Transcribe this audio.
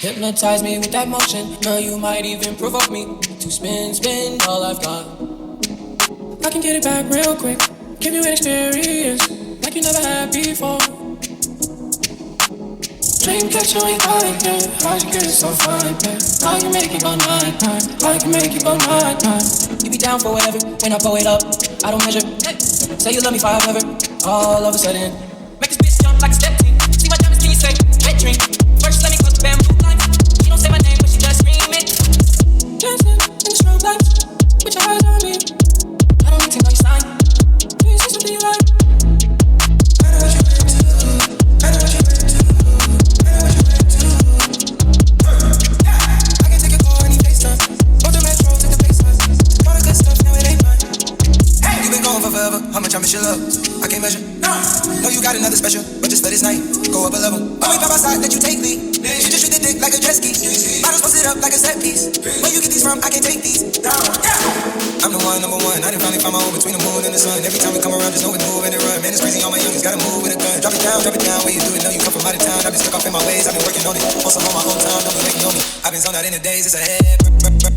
Hypnotize me with that motion. Now you might even provoke me to spin all I've got. I can get it back real quick. Give you an experience like you never had before. Dream catcher ain't hard, yeah. How'd you get it so fine, yeah? I can make it go nighttime. I can make it go nighttime. You be down for whatever. When I pull it up, I don't measure. Say you love me forever. All of a sudden, make this bitch jump like a step team. See my diamonds, can you say wet dream? First let me cross the bamboo line. She don't say my name, but she just scream it. Dancing in the strobe lights, with your eyes on me. I don't need to know your sign. Do you see something you like? I know what you're into. I know what you're into. I know what you're into. I can take your call any FaceTime. Both the metros at the baseline. All the good stuff, now it ain't mine. Hey, you been going for forever. How much I miss your love? I can't measure. No, you got another special, but just for this night, go up a level. Always by my side, let you take lead. You just shoot the dick like a jet ski. Bottles posted up like a set piece. Where you get these from? I can't take these. I'm the one, number one. I done finally found my home between the moon and the sun. Every time we come around, just know we move and it run. Man, it's crazy, all my youngins gotta move with a gun. Drop it down, where you do it, know you come from out of town. I've been stuck off in my ways, I've been working on it. Also on my hometown, don't be making on me. I've been zoned out in the days, it's ahead.